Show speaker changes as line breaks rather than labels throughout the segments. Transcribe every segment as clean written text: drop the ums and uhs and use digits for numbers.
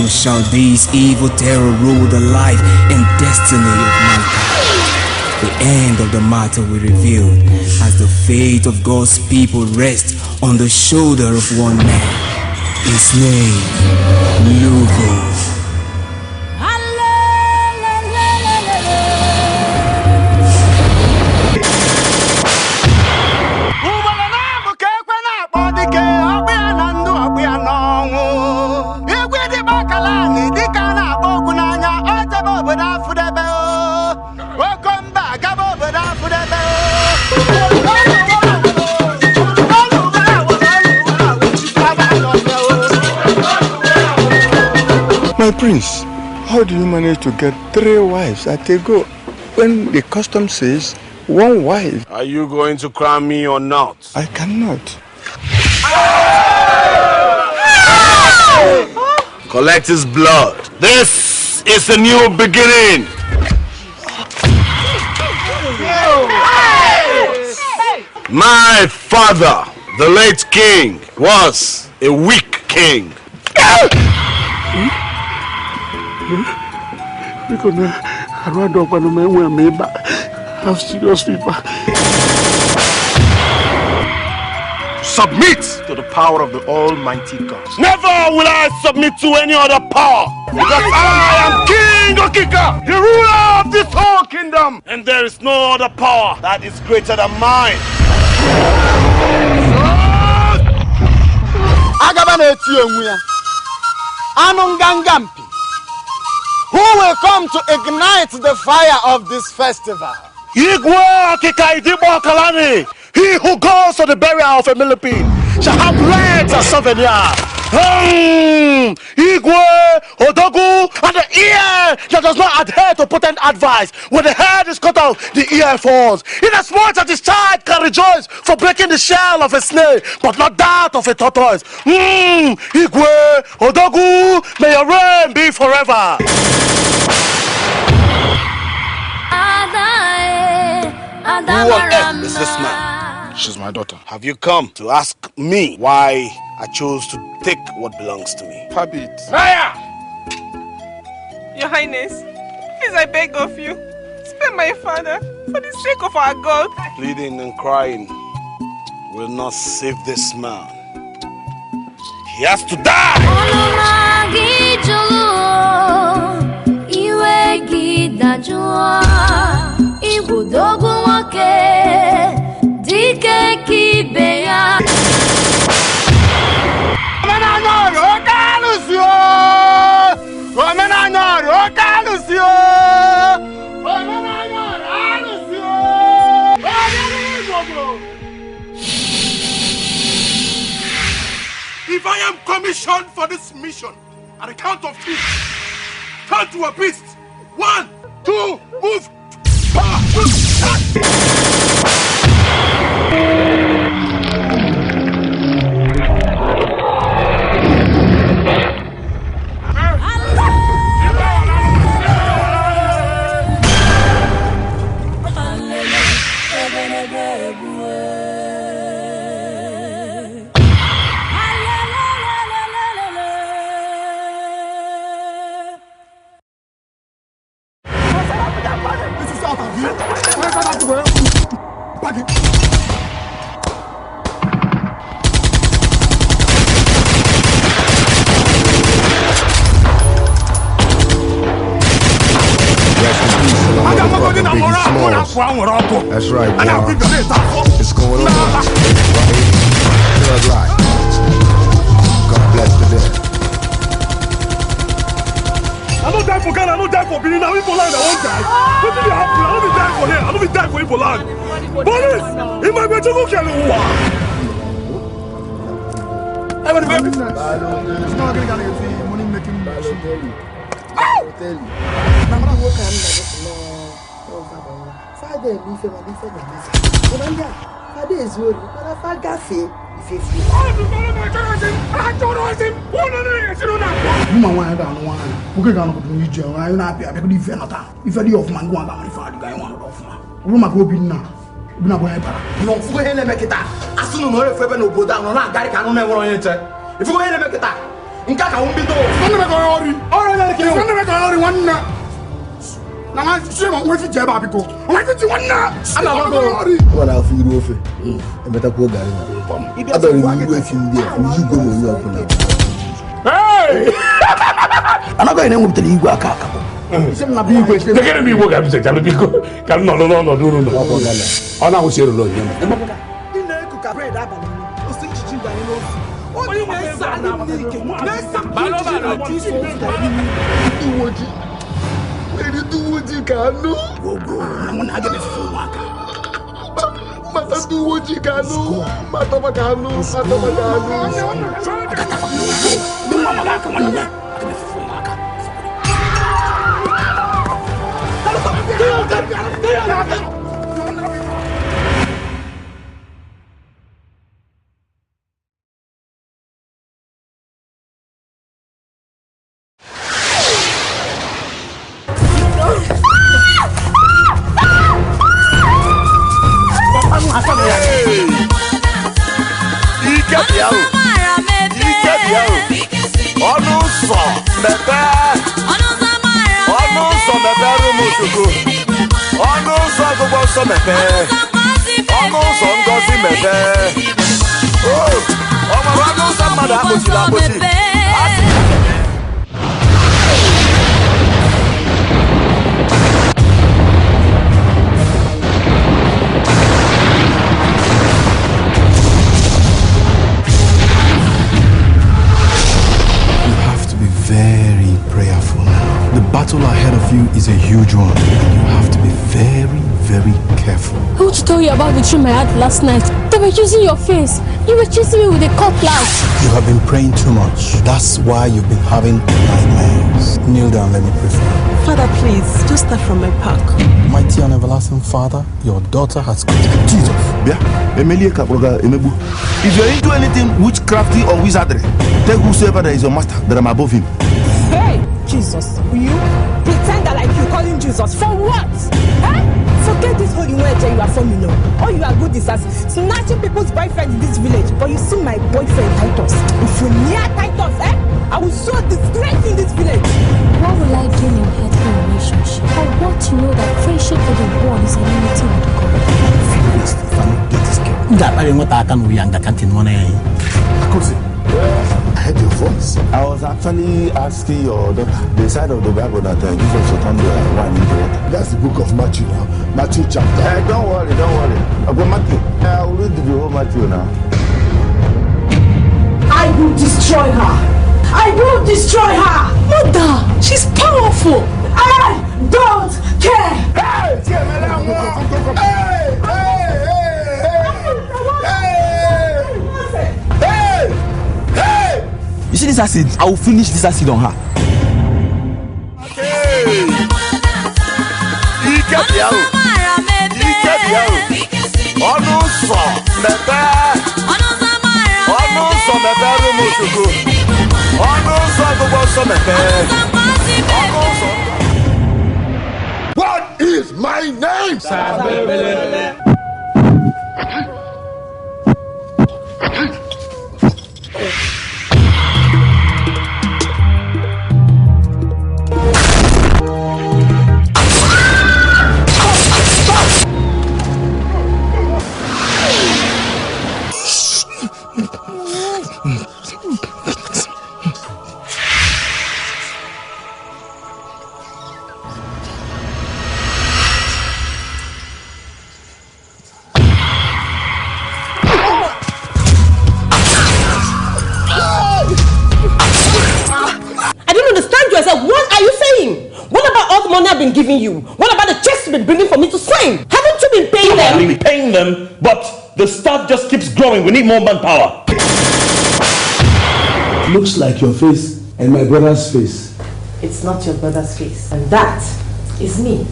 long shall this evil terror rule the life and destiny of mankind. The end of the matter will reveal as the fate of God's people rests on the shoulder of one man. His name, Lugo.
My prince, how do you manage to get 3 wives at a go when the custom says 1 wife?
Are you going to crown me or not?
I cannot.
Collect his blood. This is a new beginning. My father, the late king, was a weak king.
Have serious fever.
Submit to the power of the Almighty God. Never will I submit to any other power, because I am King Okika, the ruler of this whole kingdom, and there is no other power that is greater than mine.
Who will come to ignite the fire of this festival?
Igwe Okika Idibo Kalani, he who goes to the burial of a millipede shall have legs as souvenir. Igwe, Odogu, and the ear that does not adhere to potent advice. When the head is cut off, the ear falls. Inasmuch as this child can rejoice for breaking the shell of a snail, but not that of a tortoise. Igwe, Odogu, may your reign be forever. Who on earth is this man?
She's my daughter.
Have you come to ask me why I chose to take what belongs to me?
Habit.
Fire!
Your Highness, please I beg of you, spare my father for the sake of our God.
Pleading and crying will not save this man. He has to die! If I am commissioned for this mission, at the count of 3, turn to a beast. 1, 2, move!
That's right, boy. It's going on. Right here. Thug life. God bless the dead.
I don't die for Ghana, I don't die for Benin, I'm Igbo land, I won't die. What did you happen? I don't be dying for here, I don't be dying for Igbo land. Police! If my better go kill you,
It's not going to get money making machine.
Nkaka umbito.
Nne me go ori. Ori na ke. Nne me go ori wanna. Na ma se mo we fi je ba biko. O we fi wanna. Ana ba go ori.
Wala fi ru ofe. E meta ko gari na. Adori mi we fi ndi e. Mi go mo yo ko na.
Hey!
Ana go ene mo tele igwe aka aka. Se na bi igwe se.
De kere mi igwe ga bi se jalo biko. Ka no. Ona wo se ro lo yen.
Very prayerful now. The battle ahead of you is a huge one, and you have to be very, very careful.
I want to tell you about the dream I had last night. They were using your face. You were chasing me with a cutlass.
You have been praying too much. That's why you've been having nightmares. Kneel down, let me pray for you.
Father, please, just start from my back.
Mighty and everlasting Father, your daughter has come. Jesus.
Yeah. If you're into anything witchcrafty or wizardry, tell whosoever that is your master that I'm above him.
Hey, Jesus, will you pretend that like you call him Jesus? For what? Huh? Forget this holy word you are from, you know. All you are good is as snatching people's boyfriends in this village. But you see my boyfriend Titus. If you're near Titus, I will show disgrace in this village.
What will I gain in healthy relationship? I want to know that friendship with the world is an enmity with God.
If I don't get this girl.
I heard your voice. I was actually asking your daughter the side of the Bible that Jesus will turn the wine into water.
That's the book of Matthew now. Matthew chapter.
Don't worry. I'll go Matthew. I will read the whole Matthew now.
I will destroy her. I will destroy her. Mother, she's powerful. I don't care.
You see this acid? I will finish this acid on her.
What is my name?
Giving you? What about the checks you've been bringing for me to sign? Haven't you been paying them?
I've been paying them, but the staff just keeps growing. We need more manpower.
Looks like your face and my brother's face.
It's not your brother's face. And that is me,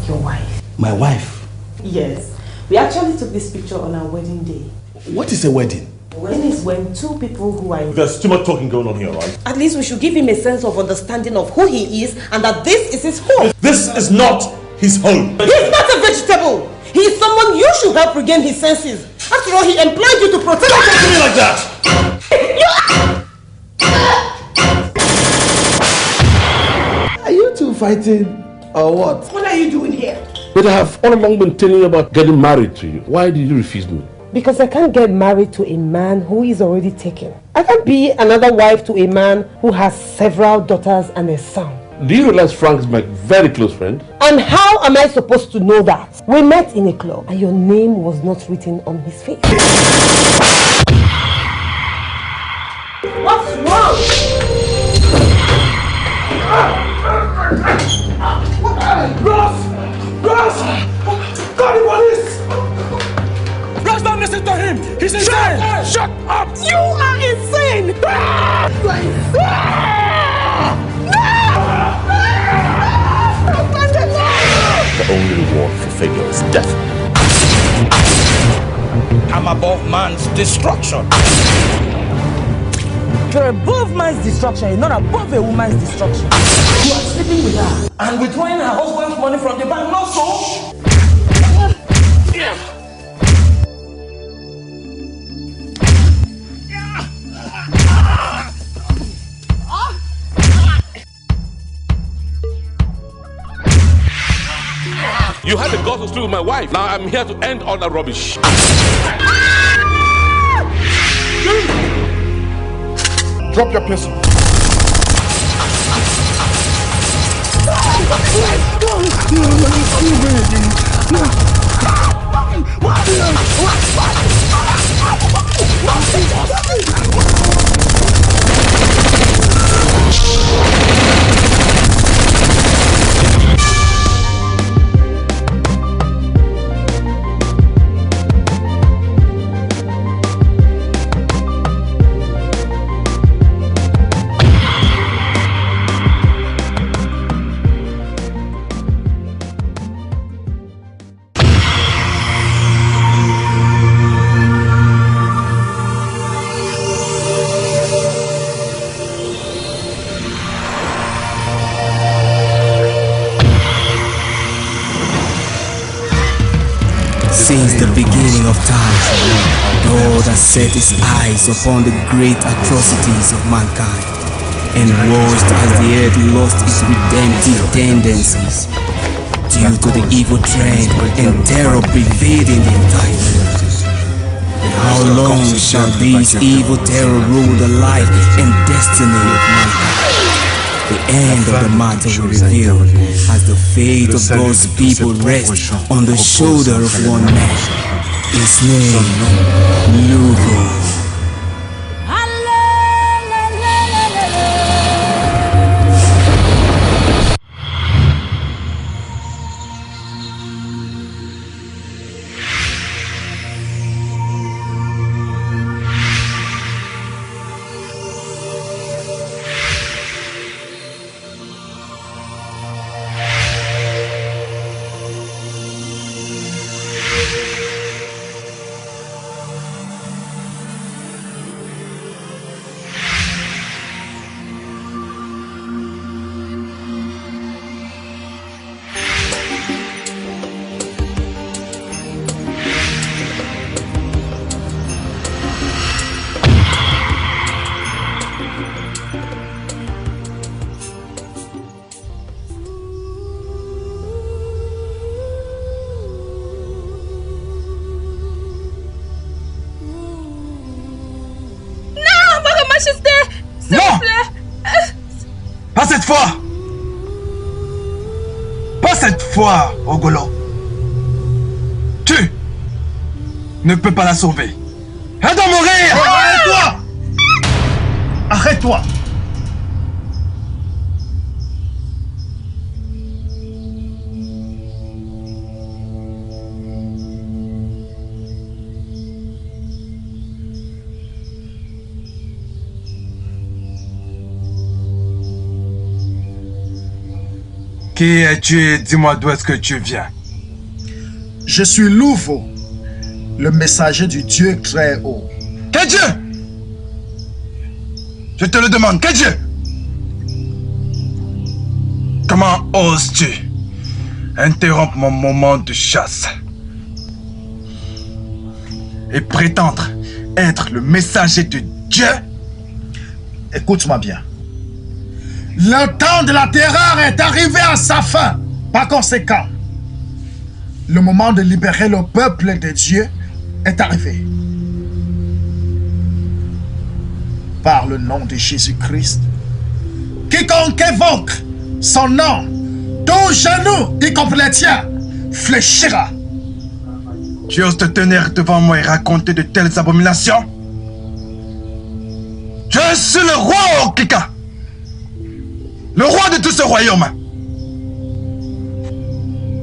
your wife.
My wife?
Yes. We actually took this picture on our wedding day.
What is a wedding?
A wedding is when two people who are...
There's too much talking going on here, right?
At least we should give him a sense of understanding of who he is and that this is his home.
This is not his home.
He's not a vegetable. He is someone you should help regain his senses. After all, he employed you to protect him.
Don't do me like that!
fighting or what?
What are you doing here?
But I have all along been telling you about getting married to you. Why did you refuse me?
Because I can't get married to a man who is already taken. I can't be another wife to a man who has several daughters and a son.
Do you realize Frank is my very close friend?
And how am I supposed to know that? We met in a club and your name was not written on his face. What's wrong?
Ross! Call the police! Ross, don't listen to him! He's insane! Shut up!
You are insane!
The only reward for failure is death. I'm above man's destruction.
You're above man's destruction, you're not above a woman's destruction.
You are sleeping with her and withdrawing her husband's money from the bank, not so?
You had the guts to sleep with my wife. Now I'm here to end all that rubbish.
Drop your pistol.
Since the beginning of time, God has set his eyes upon the great atrocities of mankind and watched as the earth lost its redemptive tendencies due to the evil trend and terror pervading the entire world. How long shall this evil terror rule the life and destiny of mankind? The end of the matter will reveal as the fate of God's people rests on the shoulder of one man. His name, Lugo.
Non! Pas cette fois! Pas cette fois, Ogolo! Tu ne peux pas la sauver! Elle doit mourir! Arrête-toi! Arrête-toi! Qui es-tu? Dis-moi d'où est-ce que tu viens.
Je suis Luvo, le messager du Dieu très haut.
Quel Dieu? Je te le demande, quel Dieu? Comment oses-tu interrompre mon moment de chasse et prétendre être le messager de Dieu?
Écoute-moi bien. Le temps de la terreur est arrivé à sa fin. Par conséquent, le moment de libérer le peuple de Dieu est arrivé. Par le nom de Jésus-Christ, quiconque évoque son nom, tout genou, y compris les tiens, fléchira.
Tu oses te tenir devant moi et raconter de telles abominations? Je suis le roi Okika, le roi de tout ce royaume.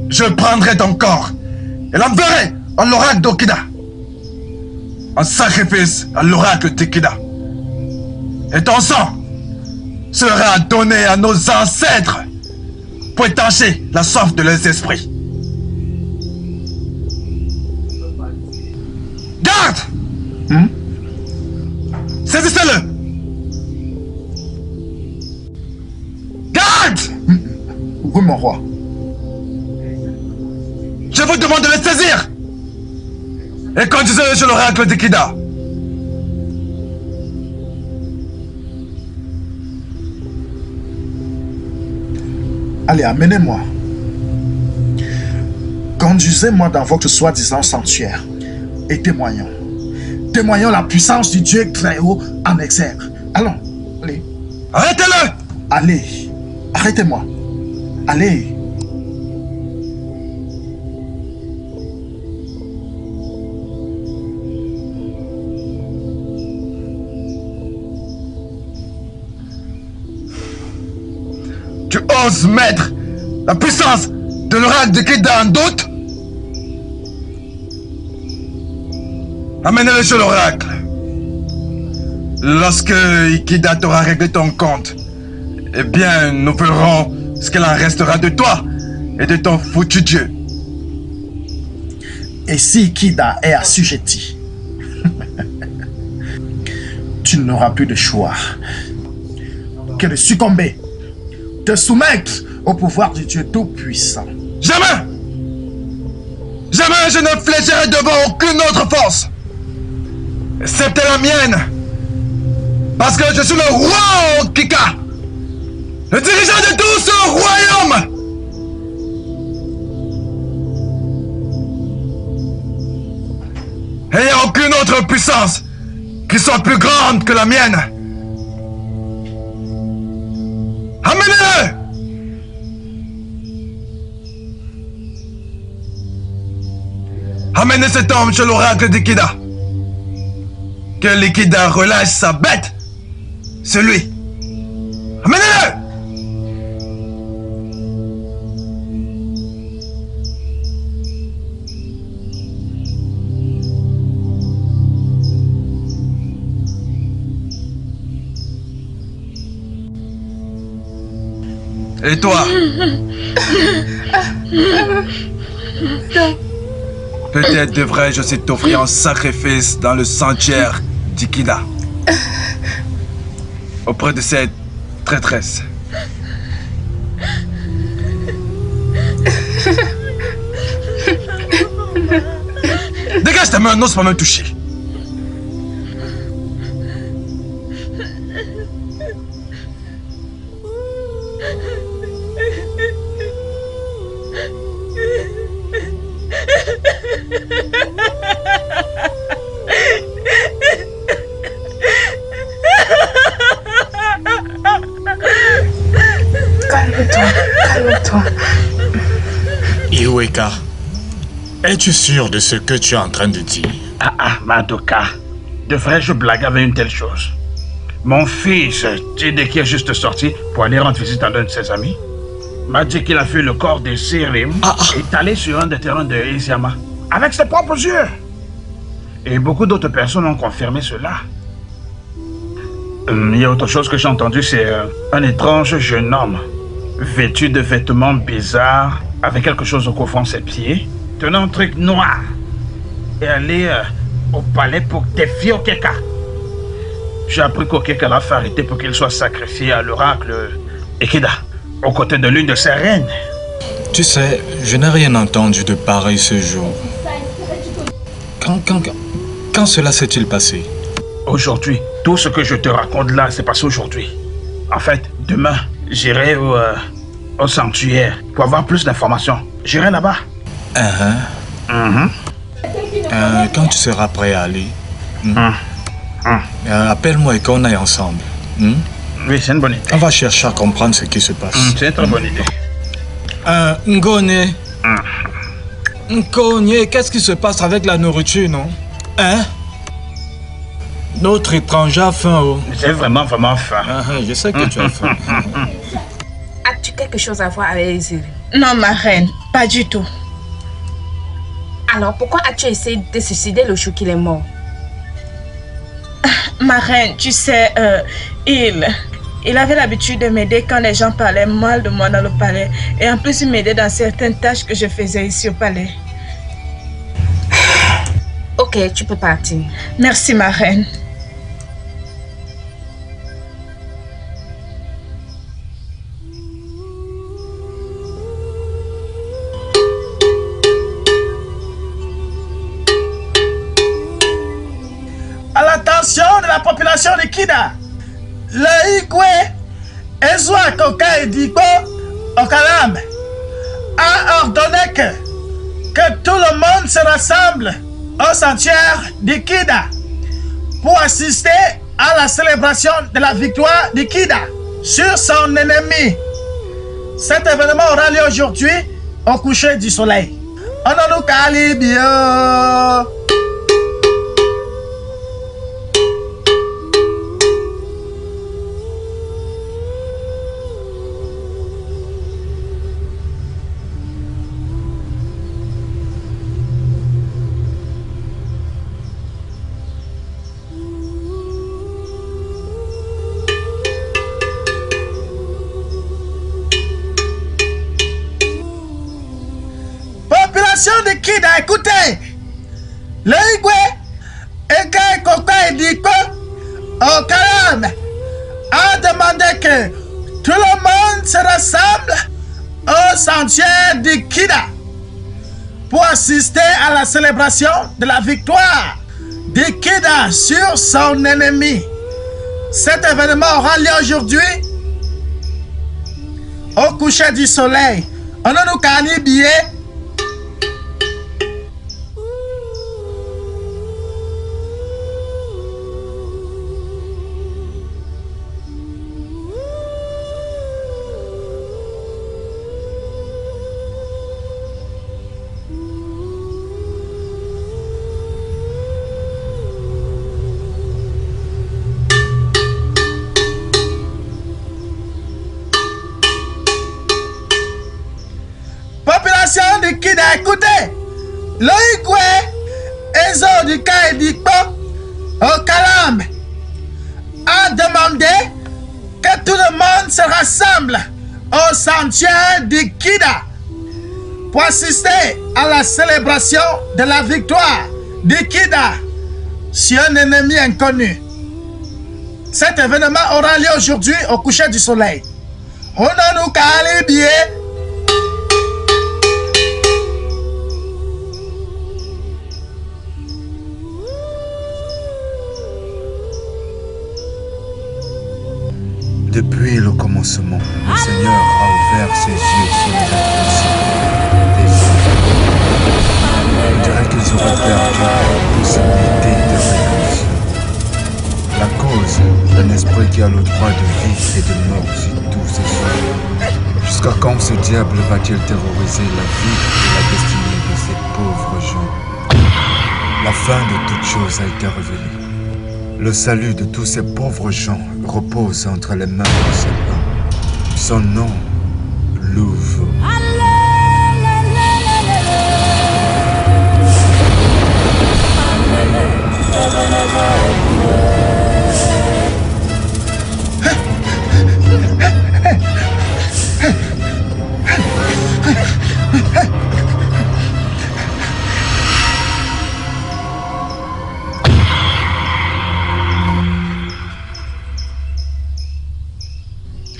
Je prendrai ton corps et l'enverrai à l'oracle d'Okida, en sacrifice à l'oracle d'Okida. Et ton sang sera donné à nos ancêtres pour étancher la soif de leurs esprits. Garde! Saisissez-le! Garde!
Oui, mon roi.
Je vous demande de le saisir! Et conduisez-le chez l'oracle d'Ikida.
Allez, amenez-moi. Conduisez-moi dans votre soi-disant sanctuaire et témoignons. Témoignons la puissance du Dieu très haut en exergue. Allons, allez.
Arrêtez-le!
Allez, arrêtez-moi. Allez.
Tu oses mettre la puissance de l'oracle de Kida en doute? Amène-le chez l'oracle. Lorsque Ikida t'aura réglé ton compte, eh bien, nous verrons ce qu'il en restera de toi et de ton foutu Dieu.
Et si Ikida est assujetti, tu n'auras plus de choix que de succomber, de soumettre au pouvoir du Dieu Tout-Puissant.
Jamais! Jamais je ne fléchirai devant aucune autre force, excepté la mienne, parce que je suis le roi Okika, le dirigeant de tout ce royaume. Et il n'y a aucune autre puissance qui soit plus grande que la mienne. Amenez-le! Amenez cet homme chez l'oracle d'Ikida. Que l'Ikida relâche sa bête. C'est lui. Amenez-le! Et toi? Peut-être devrais-je aussi t'offrir un sacrifice dans le sanctuaire d'Ikida, auprès de cette traîtresse. Dégage ta main, n'ose pas me toucher.
Calme-toi.
Iweka, es-tu sûr de ce que tu es en train de dire?
Madoka, devrais-je blaguer avec une telle chose? Mon fils, Tideki est juste sorti pour aller rendre visite à l'un de ses amis. M'a dit qu'il a fait le corps de Sirim et est allé sur un des terrains de Iziyama avec ses propres yeux. Et beaucoup d'autres personnes ont confirmé cela. Il y a autre chose que j'ai entendu, c'est un étrange jeune homme vêtu de vêtements bizarres avec quelque chose au couvrant ses pieds, tenant un truc noir et allé au palais pour défier Okeka. J'ai appris qu'Okeka l'a fait arrêter pour qu'il soit sacrifié à l'oracle Ikida, aux côtés de l'une de ses reines.
Tu sais, je n'ai rien entendu de pareil ce jour. Quand cela s'est-il passé?
Aujourd'hui. Tout ce que je te raconte là, c'est passé aujourd'hui. En fait, demain, J'irai au sanctuaire pour avoir plus d'informations. J'irai là-bas.
Quand tu seras prêt à aller, appelle-moi et qu'on aille ensemble.
Oui, c'est une bonne idée.
On va chercher à comprendre ce qui se passe.
C'est une très bonne idée.
Ngone. Ngone, qu'est-ce qui se passe avec la nourriture, non? Notre étranger a faim, oh.
J'ai vraiment faim.
Je sais que tu as faim.
As-tu quelque chose à voir avec Eziri?
Non, ma reine, pas du tout.
Alors, pourquoi as-tu essayé de suicider le jour qu'il est mort?
Ma reine, tu sais, il avait l'habitude de m'aider quand les gens parlaient mal de moi dans le palais. Et en plus, il m'aidait dans certaines tâches que je faisais ici au palais.
Ok, tu peux partir.
Merci, ma reine.
À l'attention de la population de Kida, le Igwe Ezwa Koka Edibo Okalam a ordonné que tout le monde se rassemble au sanctuaire de Kida pour assister à la célébration de la victoire de Kida sur son ennemi. Cet événement aura lieu aujourd'hui au coucher du soleil. Ononou Kalibio. De Kida, écoutez, le Igwe Eke Koka Ediko Okalam a demandé que tout le monde se rassemble au sanctuaire de Kida pour assister à la célébration de la victoire de Kida sur son ennemi. Cet événement aura lieu aujourd'hui au coucher du soleil. On a nous cani billet. De Kida, écoutez, le Igwe Ezo du Kaedikpo Okalam a demandé que tout le monde se rassemble au sanctuaire de Kida pour assister à la célébration de la victoire de Kida sur un ennemi inconnu. Cet événement aura lieu aujourd'hui au coucher du soleil. On a nous calé.
Depuis le commencement, le Seigneur a ouvert ses yeux sur les adversités des hommes. On dirait qu'ils auraient perdu la possibilité de rédemption. La cause d'un esprit qui a le droit de vie et de mort sur tous ses hommes. Jusqu'à quand ce diable va-t-il terroriser la vie et la destinée de ces pauvres gens? La fin de toute chose a été révélée. Le salut de tous ces pauvres gens repose entre les mains de cet homme. Son nom, Louve.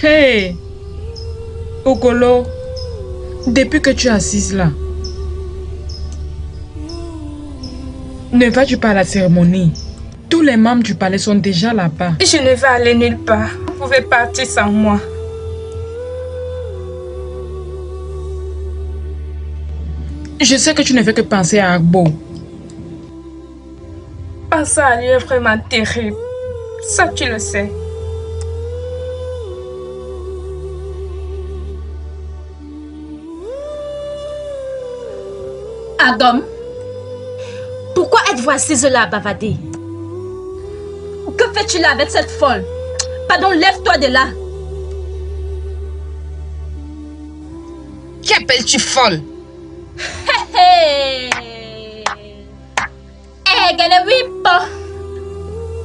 Hey, Okolo, depuis que tu es assise là, ne vas-tu pas à la cérémonie? Tous les membres du palais sont déjà là-bas.
Je ne vais aller nulle part. Vous pouvez partir sans moi.
Je sais que tu ne fais que penser à Agbo.
Penser à lui est vraiment terrible. Ça, tu le sais.
Agom, pourquoi êtes-vous assise là à bavader? Que fais-tu là avec cette folle? Pardon, lève-toi de là.
Qui appelles-tu folle?
Hé hé!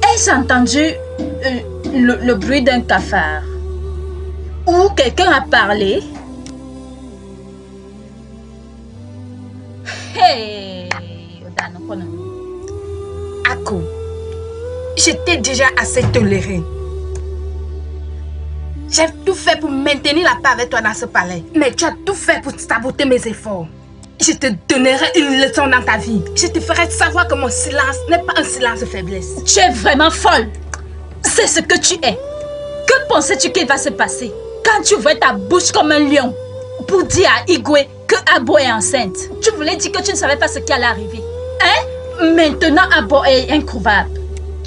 Ai-je entendu le bruit d'un cafard? Ou quelqu'un a parlé? Hey!
Ako, je t'ai déjà assez toléré. J'ai tout fait pour maintenir la paix avec toi dans ce palais. Mais tu as tout fait pour saboter mes efforts. Je te donnerai une leçon dans ta vie. Je te ferai savoir que mon silence n'est pas un silence de faiblesse.
Tu es vraiment folle. C'est ce que tu es. Que pensais-tu qu'il va se passer quand tu ouvrais ta bouche comme un lion pour dire à Igwe que Abo est enceinte? Tu voulais dire que tu ne savais pas ce qui allait arriver. Hein? Maintenant, Abo est introuvable.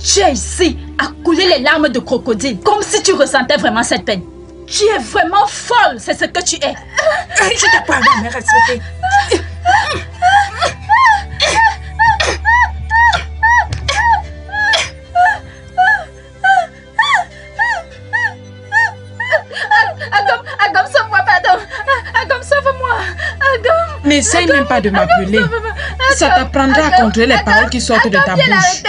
Tu es ici à couler les larmes de crocodile comme si tu ressentais vraiment cette peine. Tu es vraiment folle, c'est ce que tu es.
Je te parle de me respecter.
Agom, sauve-moi, pardon. Agom, sauve-moi. Agom.
N'essaye même pas de m'appeler. Ça t'apprendra à contrôler les paroles qui sortent de ta bouche.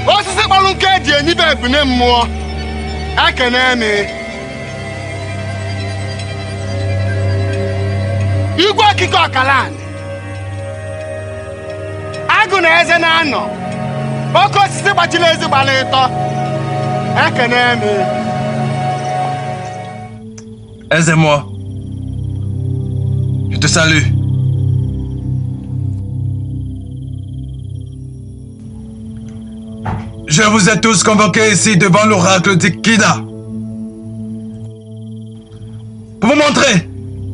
Osisi kpalunke di eni be ebune mmụọ ekene mi igwe okike ọkalan agụ na eze na-anọ oke osisi gbachiri ezi gbara ịtọ ekene mi.
Aisez-moi. Je te salue. Je vous ai tous convoqués ici devant l'oracle d'Ikida pour vous montrer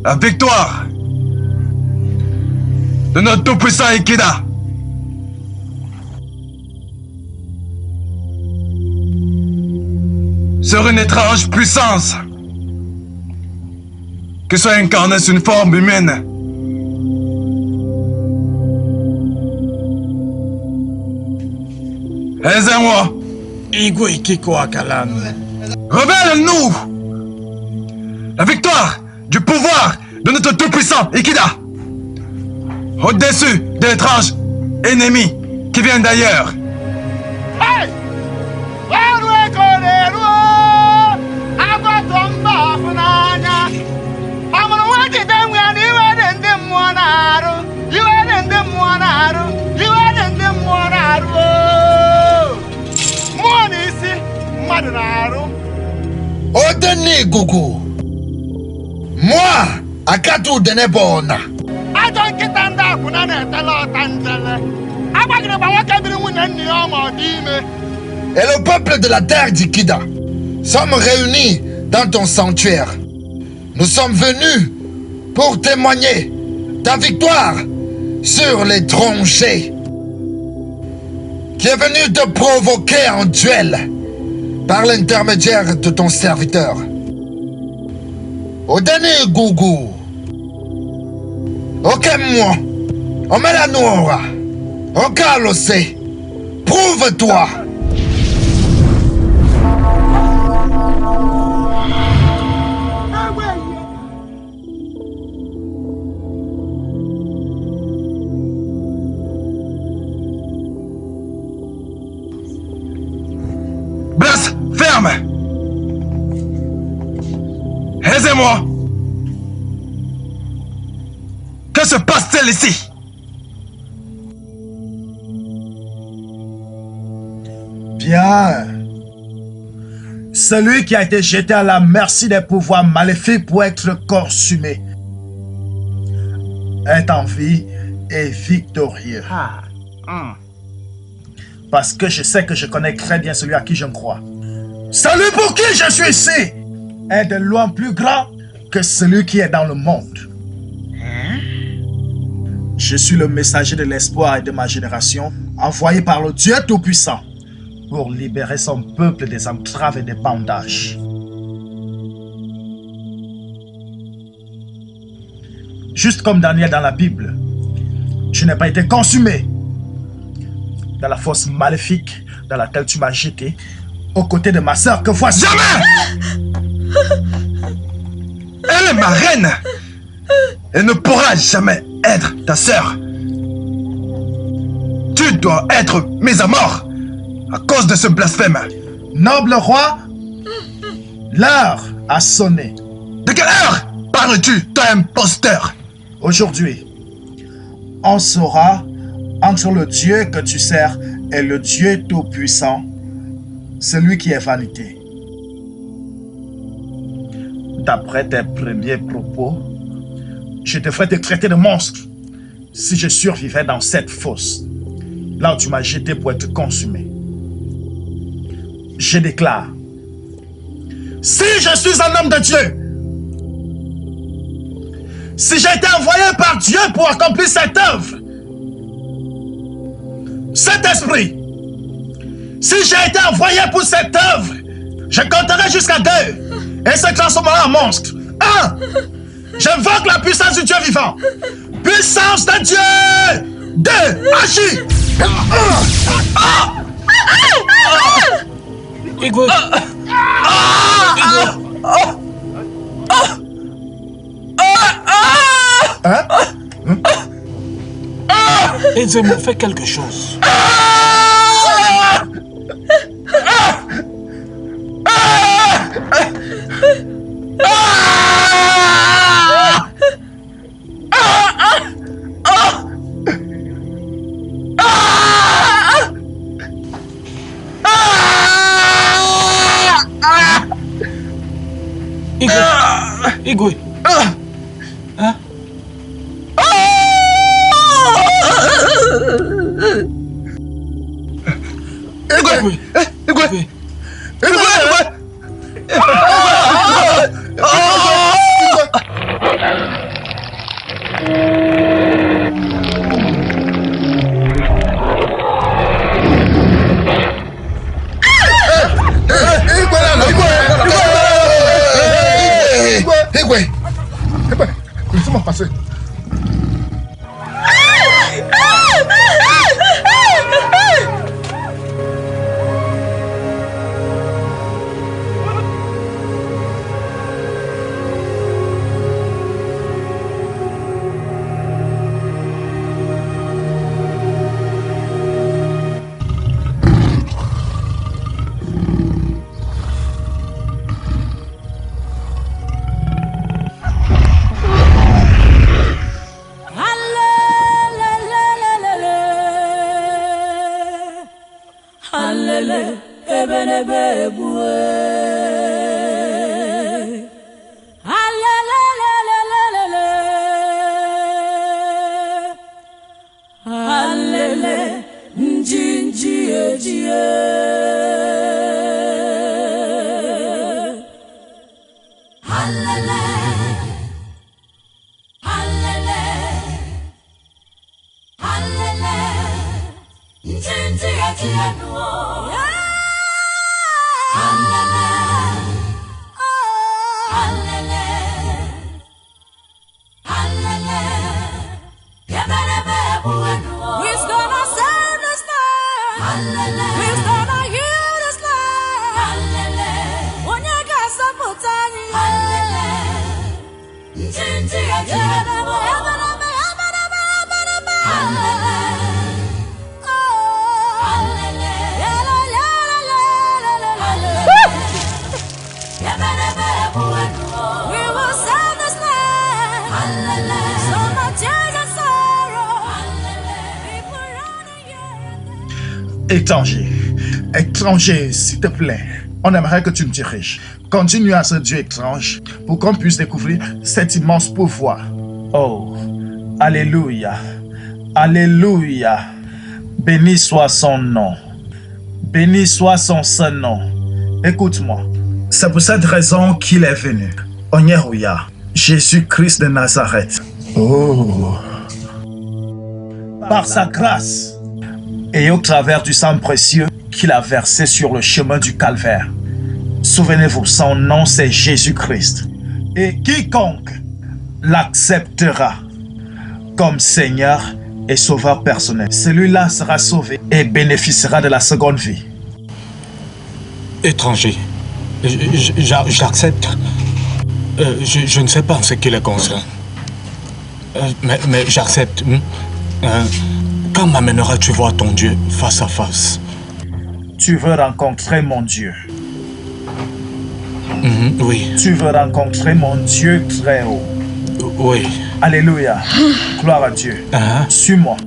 la victoire de notre tout-puissant Ikida. Sur une étrange puissance que soit incarnée sous une forme humaine. Aisez-moi.
Igwe Kiko Akalan.
Révèle-nous la victoire du pouvoir de notre tout-puissant Ikida au-dessus de l'étrange ennemi qui vient d'ailleurs.
Hey!
Odeni Gogo. Moi, Akatu Denebona. Et le peuple de la terre d'Ikida sommes réunis dans ton sanctuaire. Nous sommes venus pour témoigner ta victoire sur les tronchés qui est venu te provoquer en duel par l'intermédiaire de ton serviteur. Odeni Gougou. Ok moi. Omelanora. Okalose. Prouve-toi!
Blas, ferme! Aisez-moi! Que se passe-t-il ici?
Bien. Celui qui a été jeté à la merci des pouvoirs maléfiques pour être consumé est en vie et victorieux. Parce que je sais que je connais très bien celui à qui je me crois. Celui pour qui je suis ici est de loin plus grand que celui qui est dans le monde. Je suis le messager de l'espoir et de ma génération, envoyé par le Dieu Tout-Puissant pour libérer son peuple des entraves et des bandages. Juste comme Daniel dans la Bible, je n'ai pas été consumé dans la force maléfique dans laquelle tu m'as jeté, aux côtés de ma sœur que voici.
Jamais! Elle est ma reine! Elle ne pourra jamais être ta sœur. Tu dois être mise à mort à cause de ce blasphème.
Noble roi, l'heure a sonné.
De quelle heure parles-tu, toi imposteur?
Aujourd'hui, on saura entre le Dieu que tu sers et le Dieu Tout-Puissant, celui qui est vanité. D'après tes premiers propos, je devrais te traiter de monstre si je survivais dans cette fosse, là où tu m'as jeté pour être consumé. Je déclare, si je suis un homme de Dieu, si j'ai été envoyé par Dieu pour accomplir cette œuvre, cet esprit, si j'ai été envoyé pour cette œuvre, je compterai jusqu'à 2 et se transformera en monstre. 1. J'invoque la puissance du Dieu vivant. Puissance de Dieu. 2. Agis.
Igwe. Aidez-moi, fais quelque chose. Igwe. Hein? Igwe. Igwe.
Laissez-moi passer.
He's gonna send us now.
Étranger, s'il te plaît, on aimerait que tu me diriges. Continue à ce Dieu étrange pour qu'on puisse découvrir cet immense pouvoir. Oh, alléluia, alléluia, béni soit son nom, béni soit son saint nom. Écoute-moi, c'est pour cette raison qu'il est venu. Onyerouya, Jésus-Christ de Nazareth. Oh, par sa grâce et au travers du sang précieux qu'il a versé sur le chemin du calvaire. Souvenez-vous, son nom c'est Jésus-Christ. Et quiconque l'acceptera comme Seigneur et Sauveur personnel, celui-là sera sauvé et bénéficiera de la seconde vie.
Étranger, j'accepte. Je ne sais pas ce qu'il est concerne. Mais j'accepte. Quand m'amèneras-tu voir ton Dieu face à face?
Tu veux rencontrer mon Dieu.
Oui.
Tu veux rencontrer mon Dieu très haut.
Oui.
Alléluia. Gloire à Dieu. Suis-moi.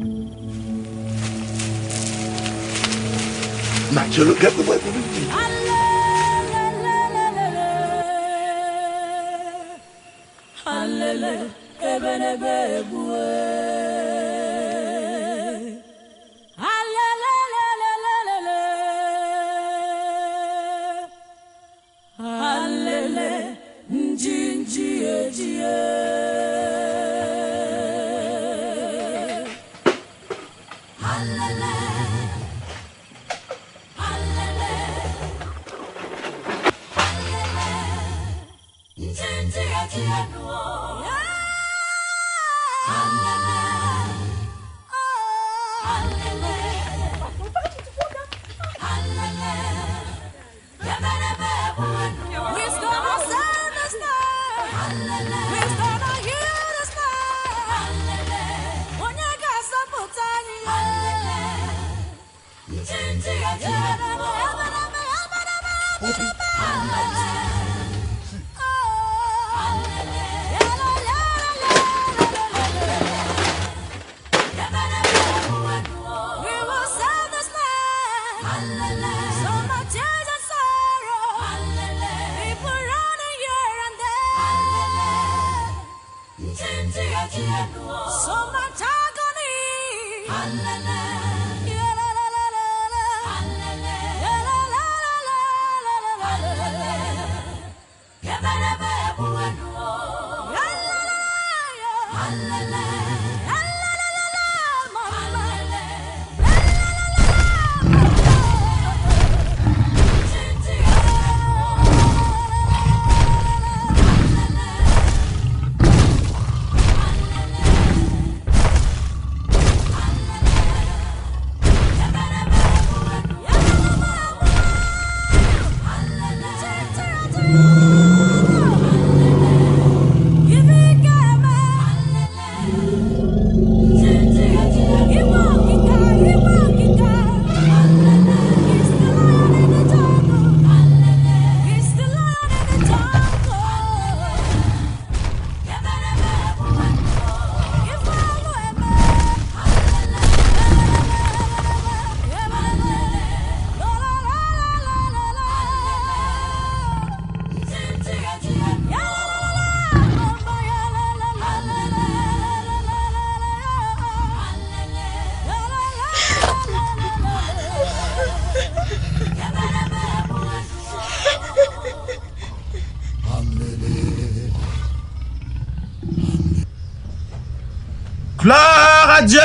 Gloire à Dieu.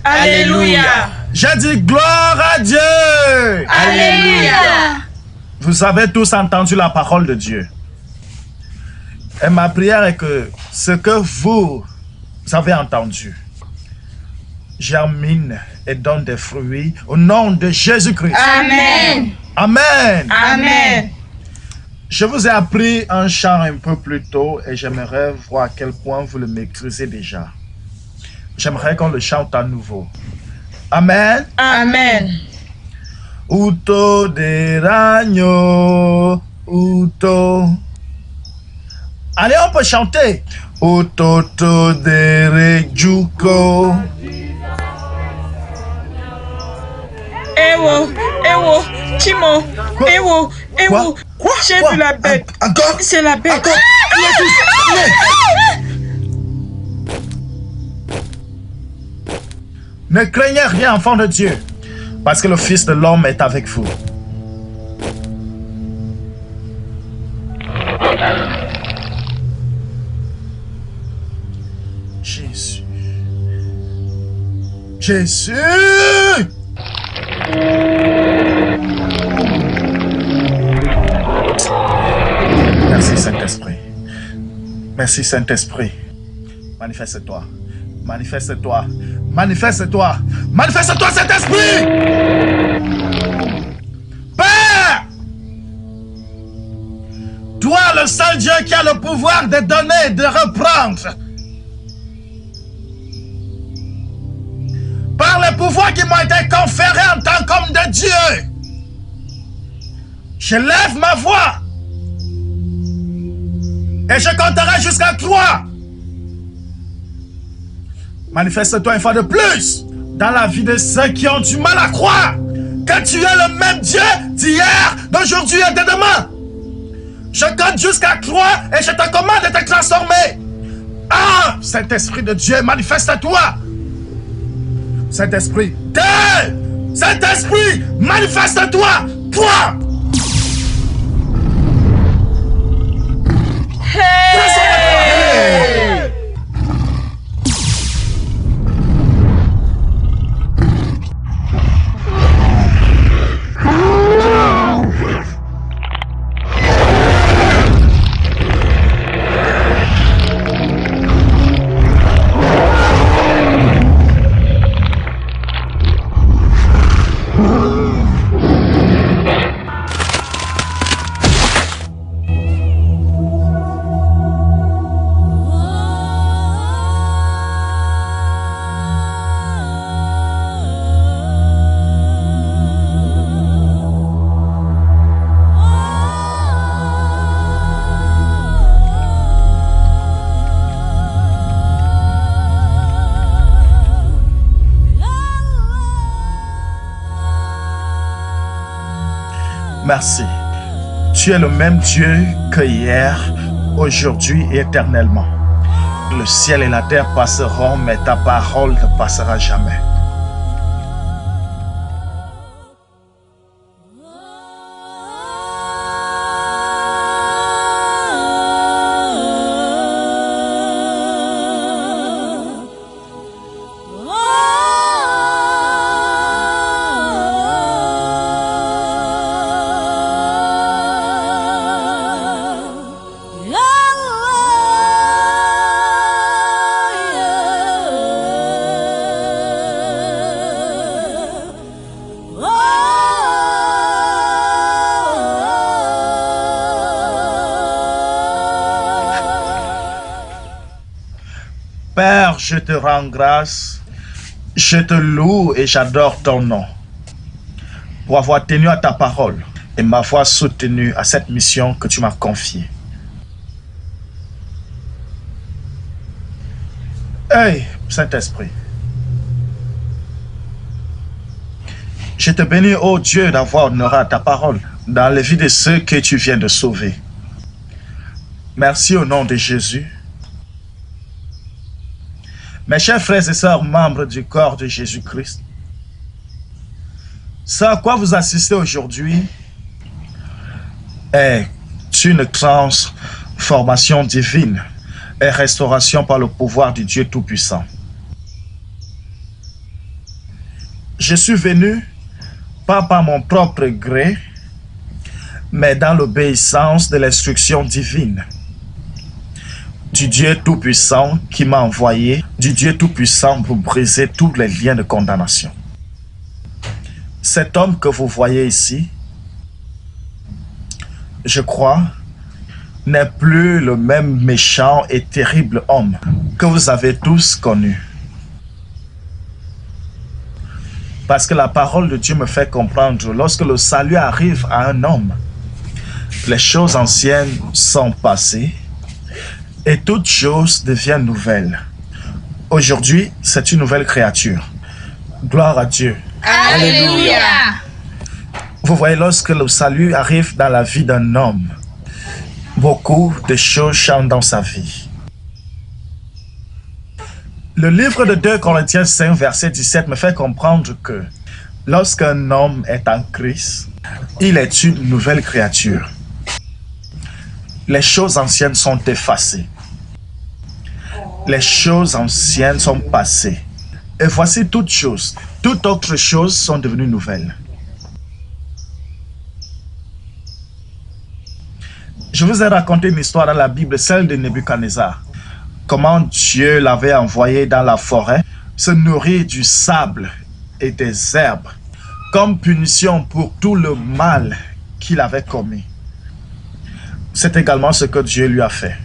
Alléluia.
J'ai dit gloire à Dieu.
Alléluia.
Vous avez tous entendu la parole de Dieu. Et ma prière est que ce que vous avez entendu germine et donne des fruits au nom de Jésus-Christ.
Amen.
Amen.
Amen.
Je vous ai appris un chant un peu plus tôt et j'aimerais voir à quel point vous le maîtrisez déjà. J'aimerais qu'on le chante à nouveau. Amen.
Amen.
Uto de ragno, uto. Allez, on peut chanter. Uto de rejuko.
Ewo, Chimo, Ewo.
Quoi?
J'ai vu la bête.
Encore?
C'est la bête.
Encore?
Ne craignez rien, enfant de Dieu, parce que le Fils de l'homme est avec vous. Jésus. Jésus! Merci Saint-Esprit. Merci Saint-Esprit. Manifeste-toi. Manifeste-toi. Manifeste-toi. Manifeste-toi, Saint-Esprit! Père! Toi, le seul Dieu qui a le pouvoir de donner et de reprendre. Par les pouvoirs qui m'ont été conférés en tant qu'homme de Dieu, je lève ma voix et je compterai jusqu'à 3. Manifeste-toi une fois de plus dans la vie de ceux qui ont du mal à croire que tu es le même Dieu d'hier, d'aujourd'hui et de demain. Je compte jusqu'à 3 et je te commande de te transformer. Ah, Saint-Esprit de Dieu, manifeste-toi. Saint-Esprit, 2. Saint-Esprit, manifeste-toi. 3.
Hey!
Merci. Tu es le même Dieu que hier, aujourd'hui et éternellement. Le ciel et la terre passeront, mais ta parole ne passera jamais. Père, je te rends grâce, je te loue et j'adore ton nom pour avoir tenu à ta parole et m'avoir soutenu à cette mission que tu m'as confiée. Hey, Saint-Esprit, je te bénis, ô Dieu, d'avoir honoré à ta parole dans les vies de ceux que tu viens de sauver. Merci au nom de Jésus. Mes chers frères et sœurs, membres du corps de Jésus-Christ, ce à quoi vous assistez aujourd'hui est une transformation divine et restauration par le pouvoir du Dieu Tout-Puissant. Je suis venu, pas par mon propre gré, mais dans l'obéissance de l'instruction divine du Dieu Tout-Puissant qui m'a envoyé, du Dieu Tout-Puissant pour briser tous les liens de condamnation. Cet homme que vous voyez ici, je crois n'est plus le même méchant et terrible homme que vous avez tous connu. Parce que la parole de Dieu me fait comprendre, lorsque le salut arrive à un homme, les choses anciennes sont passées et toutes choses deviennent nouvelles. Aujourd'hui, c'est une nouvelle créature. Gloire à Dieu.
Alléluia.
Vous voyez, lorsque le salut arrive dans la vie d'un homme, beaucoup de choses changent dans sa vie. Le livre de 2 Corinthiens 5, verset 17 me fait comprendre que lorsqu'un homme est en Christ, il est une nouvelle créature. Les choses anciennes sont effacées. Les choses anciennes sont passées. Et voici toutes choses, toutes autres choses sont devenues nouvelles. Je vous ai raconté une histoire dans la Bible, celle de Nebuchadnezzar. Comment Dieu l'avait envoyé dans la forêt se nourrir du sable et des herbes, comme punition pour tout le mal qu'il avait commis. C'est également ce que Dieu lui a fait.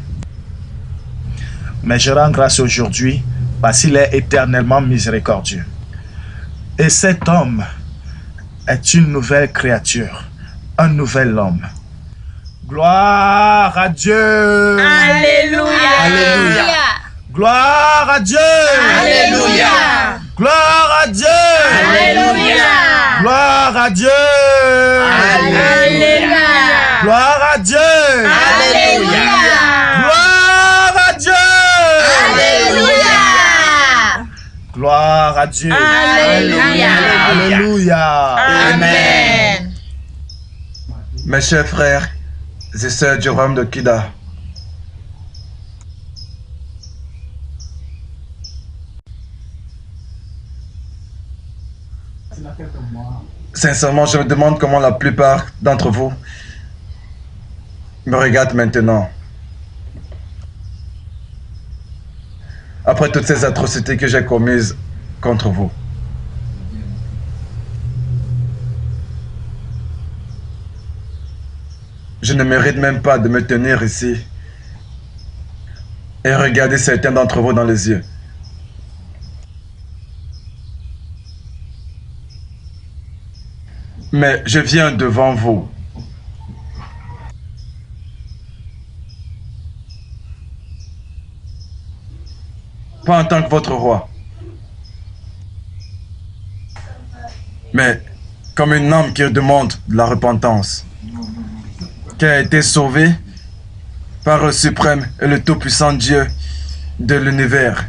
Mais je rends grâce aujourd'hui parce qu'il est éternellement miséricordieux. Et cet homme est une nouvelle créature, un nouvel homme. Gloire à Dieu.
Alléluia.
Alléluia. Gloire à Dieu.
Alléluia.
Gloire à Dieu.
Alléluia.
Gloire à Dieu.
Alléluia.
Gloire à Dieu.
Alléluia.
Gloire à Dieu.
Alléluia.
Gloire à Dieu.
Alléluia.
Alléluia.
Amen.
Mes chers frères et sœurs du royaume de Kida, sincèrement, je me demande comment la plupart d'entre vous me regardent maintenant. Après toutes ces atrocités que j'ai commises contre vous. Je ne mérite même pas de me tenir ici et regarder certains d'entre vous dans les yeux. Mais je viens devant vous. Pas en tant que votre roi, mais comme une âme qui demande de la repentance, qui a été sauvée par le suprême et le tout-puissant Dieu de l'univers.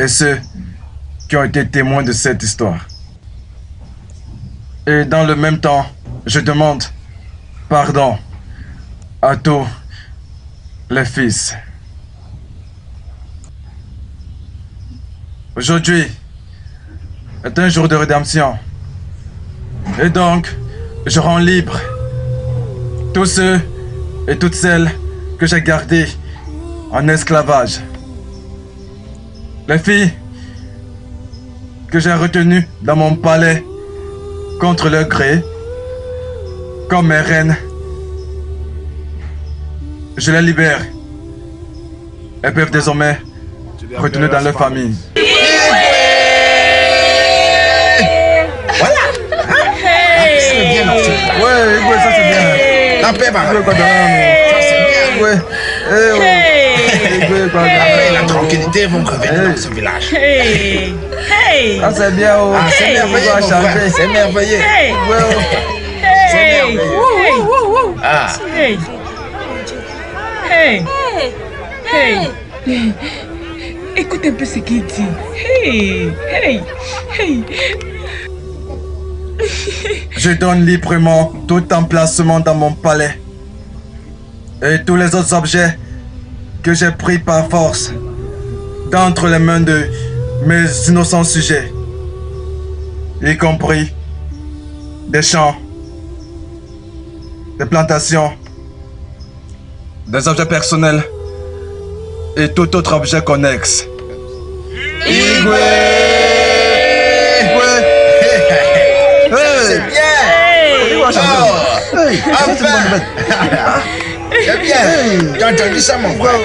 Et ceux qui ont été témoins de cette histoire. Et dans le même temps, je demande pardon à tous les fils. Aujourd'hui est un jour de rédemption. Et donc, je rends libre tous ceux et toutes celles que j'ai gardés en esclavage. Les filles que j'ai retenues dans mon palais contre leur gré, comme mes reines, je les libère. Elles peuvent désormais retourner dans leur famille. Ouais, ça c'est bien.
La paix va.
Ça c'est bien. Ouais.
Après la tranquillité, ils vont revenir dans ce village.
Ah, c'est bien. Oh.
Ah, c'est merveilleux. C'est merveilleux. C'est merveilleux. Ah.
Écoute un peu ce qu'il dit.
Je donne librement tout emplacement dans mon palais et tous les autres objets que j'ai pris par force d'entre les mains de mes innocents sujets, y compris des champs, des plantations, des objets personnels et tout autre objet connexe.
Igwe! C'est bien! Hey, enfin. C'est bien. Tu as entendu ça, mon frère?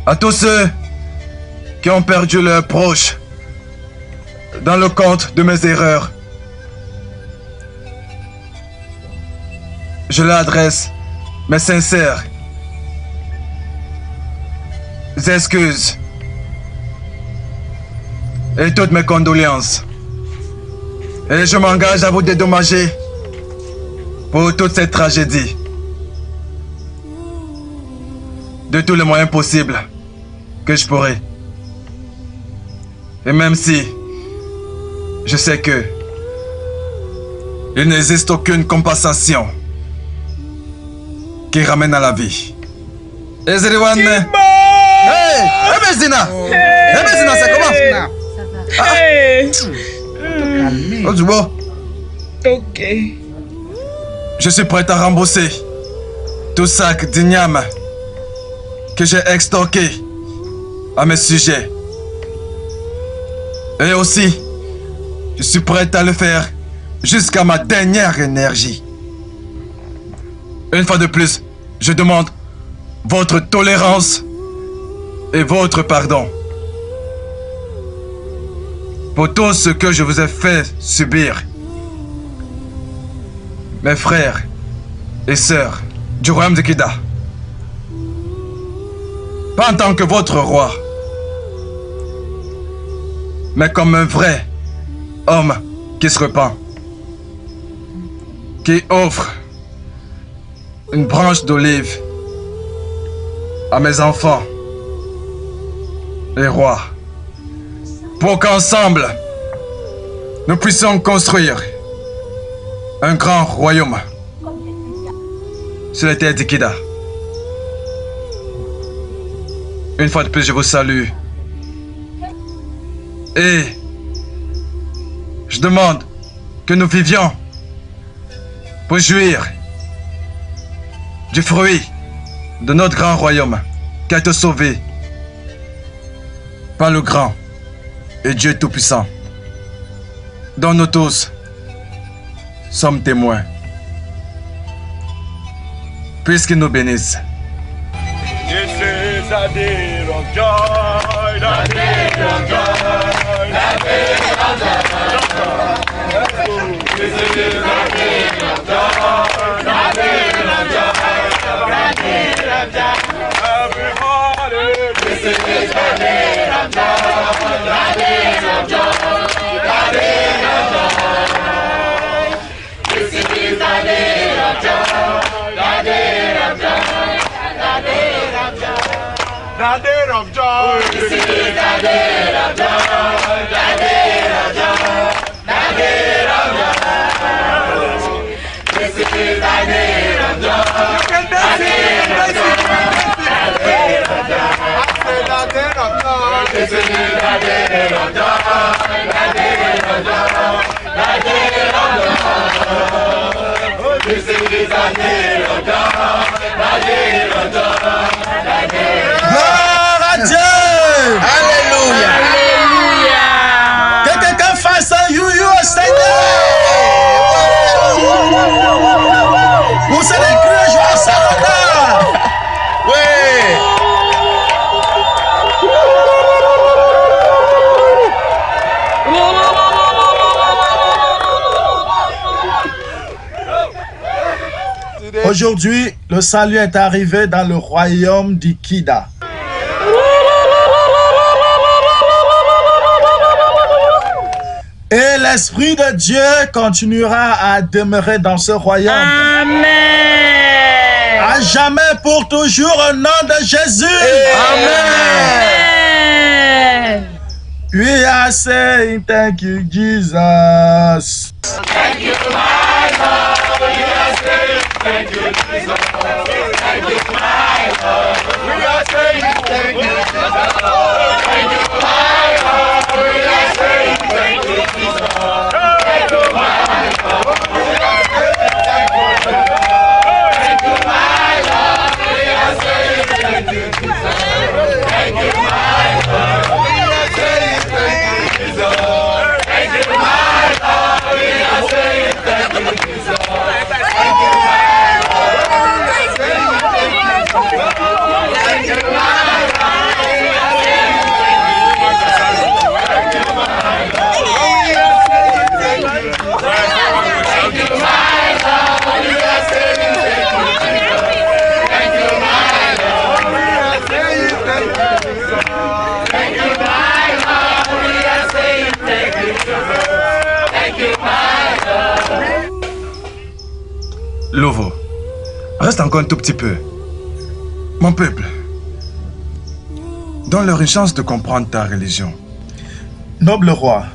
À tous ceux qui ont perdu leurs proches dans le compte de mes erreurs, je leur adresse mes sincères excuses et toutes mes condoléances. Et je m'engage à vous dédommager pour toute cette tragédie de tous les moyens possibles que je pourrai. Et même si je sais que il n'existe aucune compensation qui ramène à la vie. Ezrewan. Hey, Ebezina. Ebezina, ça commence. Oh, du beau.
Ok.
Je suis prêt à rembourser tout sac d'igname que j'ai extorqué à mes sujets. Et aussi, je suis prêt à le faire jusqu'à ma dernière énergie. Une fois de plus, je demande votre tolérance et votre pardon pour tout ce que je vous ai fait subir. Mes frères et sœurs du royaume de Kida. Pas en tant que votre roi, mais comme un vrai homme qui se repent, qui offre une branche d'olive à mes enfants, les rois, pour qu'ensemble, nous puissions construire un grand royaume sur la terre d'Ikida. Une fois de plus, je vous salue. Et je demande que nous vivions pour jouir du fruit de notre grand royaume qui a été sauvé par le grand et Dieu Tout-Puissant, dont nous tous sommes témoins. Puisqu'il nous bénisse.
This is a day of joy, a day of joy, a day of joy. This is a day of joy, a day of joy, a day of joy. Everybody, this is a day of joy, a day of joy, a day of joy. This is a day of joy, a day of joy. The day of joy. This is the day of joy. The day of joy. The day of joy. This is the day of joy. The day of joy. The day of joy. The day of joy. This is the day of joy. The day of joy. The day of joy. This is the day of joy. The day of joy.
Gloire à Dieu!
Alléluia!
Alléluia! Que quelqu'un fasse un you au Seigneur! Vous allez crier joie Sarada!
Oui!
Aujourd'hui, le salut est arrivé dans le royaume d'Ikida. Et l'Esprit de Dieu continuera à demeurer dans ce royaume.
Amen.
À jamais, pour toujours, au nom de Jésus.
Amen.
We are saying thank you, Jesus.
Thank you, my Lord. We are saying thank you, Jesus. Thank you, my Lord. We are saying thank you, Jesus. Thank you, my Lord. We are saying thank you, Jesus. Thank you, my Lord. We are saying thank you, Jesus.
Lovo, reste encore un tout petit peu. Mon peuple, donne-leur une chance de comprendre ta religion.
Noble roi,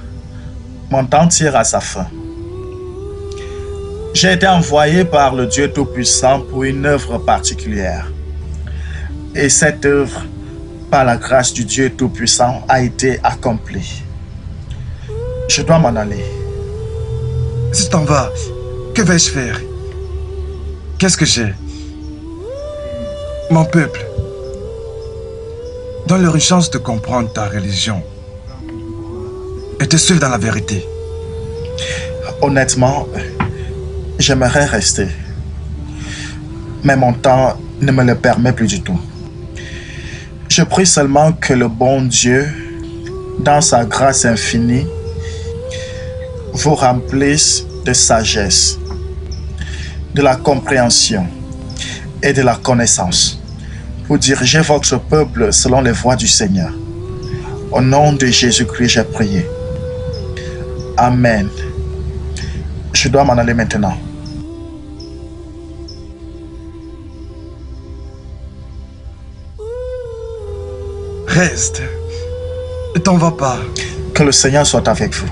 mon temps tire à sa fin. J'ai été envoyé par le Dieu Tout-Puissant pour une œuvre particulière. Et cette œuvre, par la grâce du Dieu Tout-Puissant, a été accomplie. Je dois m'en aller.
Si tu t'en vas, que vais-je faire? Qu'est-ce que j'ai? Mon peuple, donne-leur une chance de comprendre ta religion et te suivre dans la vérité.
Honnêtement, j'aimerais rester. Mais mon temps ne me le permet plus du tout. Je prie seulement que le bon Dieu, dans sa grâce infinie, vous remplisse de sagesse, de la compréhension et de la connaissance pour diriger votre peuple selon les voies du Seigneur. Au nom de Jésus-Christ, j'ai prié. Amen. Je dois m'en aller maintenant.
Reste. Ne t'en va pas.
Que le Seigneur soit avec vous.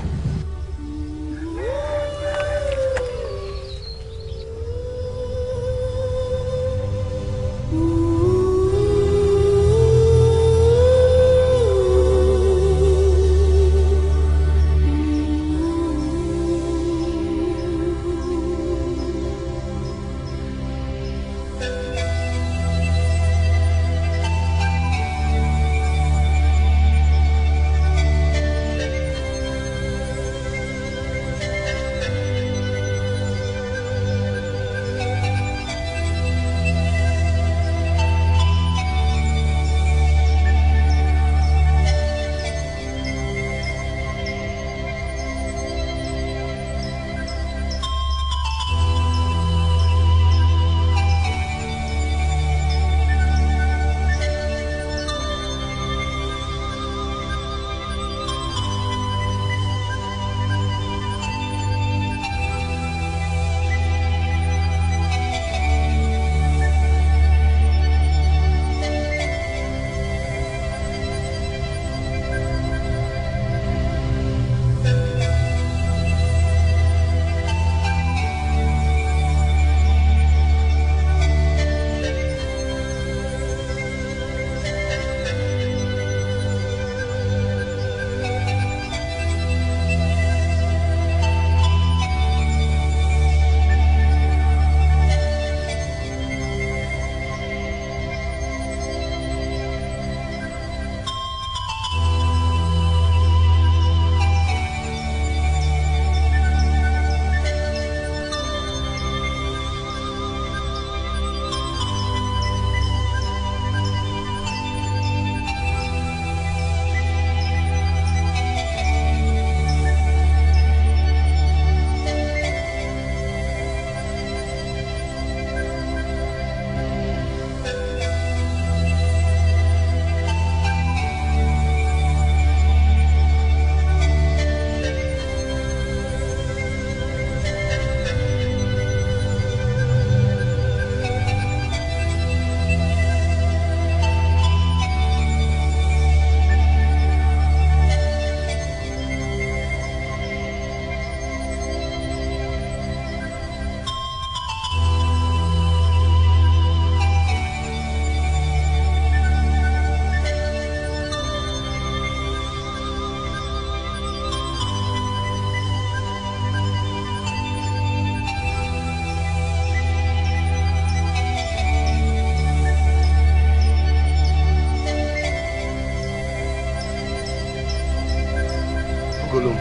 Gollum.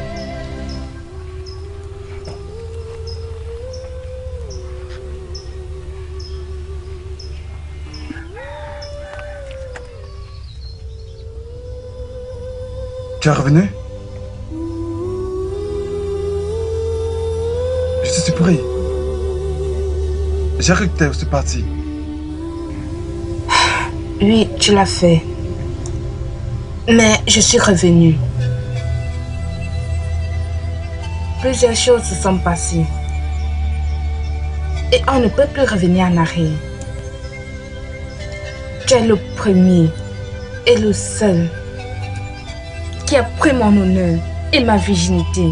Tu es revenu? Je suis surpris. J'ai cru que tu étais parti.
Oui, tu l'as fait. Mais je suis revenue. Plusieurs choses se sont passées. Et on ne peut plus revenir en arrière. Tu es le premier et le seul qui a pris mon honneur et ma virginité.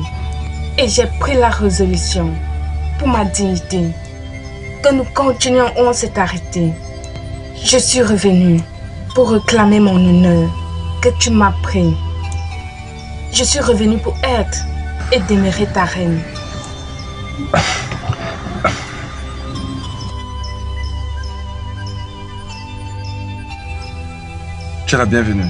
Et j'ai pris la résolution pour ma dignité que nous continuions où on s'est arrêté. Je suis revenue pour réclamer mon honneur que tu m'as pris. Je suis revenue pour être et demeurer ta reine.
Tu es la bienvenue.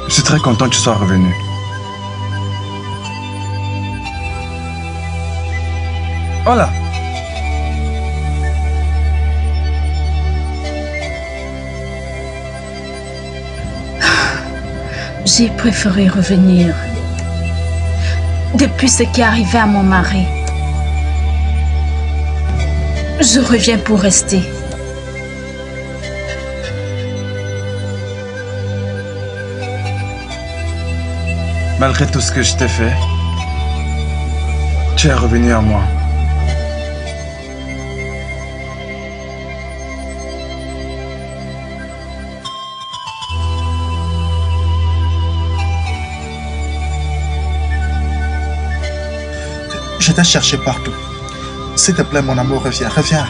Je suis très content que tu sois revenu. Voilà.
J'ai préféré revenir. Depuis ce qui est arrivé à mon mari, je reviens pour rester.
Malgré tout ce que je t'ai fait, tu es revenu à moi.
Je t'ai cherché partout. S'il te plaît, mon amour, reviens, reviens.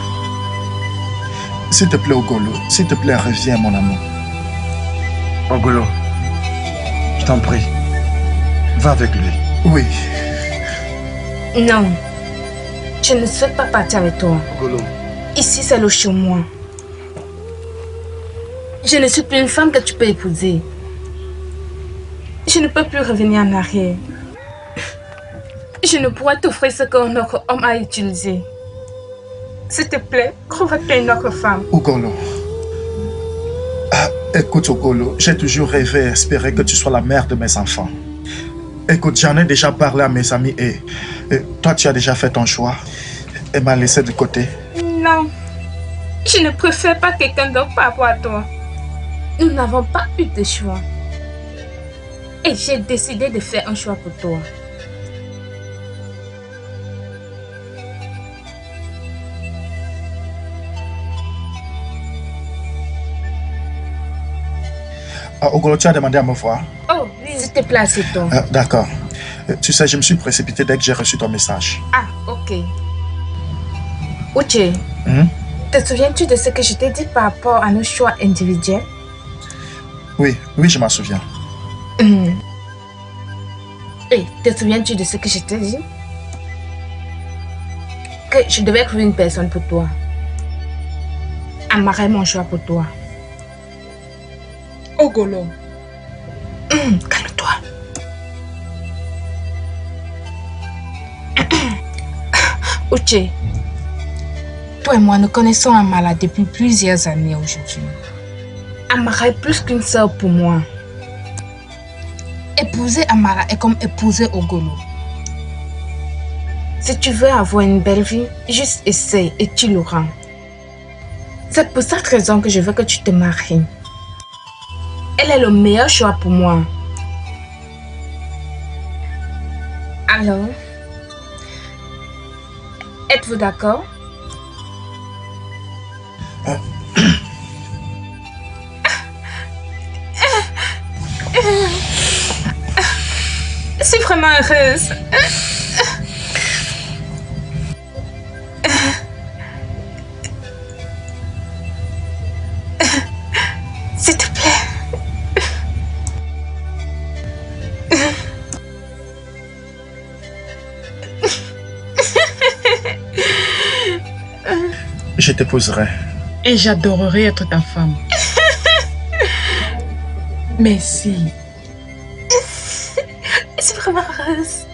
S'il te plaît, Ogolo, s'il te plaît, reviens, mon amour.
Ogolo, je t'en prie. Va avec lui.
Oui.
Non. Je ne souhaite pas partir avec toi.
Ogolo.
Ici, c'est le chez moi. Je ne suis plus une femme que tu peux épouser. Je ne peux plus revenir en arrière. Je ne pourrai t'offrir ce qu'un autre homme a utilisé. S'il te plaît, trouve-toi une autre femme.
Ogolo. Écoute, Ogolo, j'ai toujours rêvé et espéré que tu sois la mère de mes enfants. Écoute, j'en ai déjà parlé à mes amis et toi, tu as déjà fait ton choix et m'as laissé de côté.
Non, je ne préfère pas quelqu'un d'autre par rapport à toi. Nous n'avons pas eu de choix. Et j'ai décidé de faire un choix pour toi.
Ogolo, tu as demandé à me voir.
Oh, oui. S'il te plaît, assieds-toi.
D'accord. Tu sais, je me suis précipité dès que j'ai reçu ton message.
Ah, ok. Uche, te souviens-tu de ce que je t'ai dit par rapport à nos choix individuels?
Oui, je m'en souviens.
Et te souviens-tu de ce que je t'ai dit? Que je devais trouver une personne pour toi. Amara est mon choix pour toi.
Ogolo.
Calme-toi. Uche, toi et moi nous connaissons Amara depuis plusieurs années aujourd'hui. Amara est plus qu'une sœur pour moi. Épouser Amara est comme épouser Ogolo. Si tu veux avoir une belle vie, juste essaye et tu l'auras. C'est pour cette raison que je veux que tu te maries. Elle est le meilleur choix pour moi. Alors, êtes-vous d'accord? Je suis vraiment heureuse. S'il te plaît.
je t'épouserai.
Et j'adorerai être ta femme. Merci.
Je suis vraiment heureuse.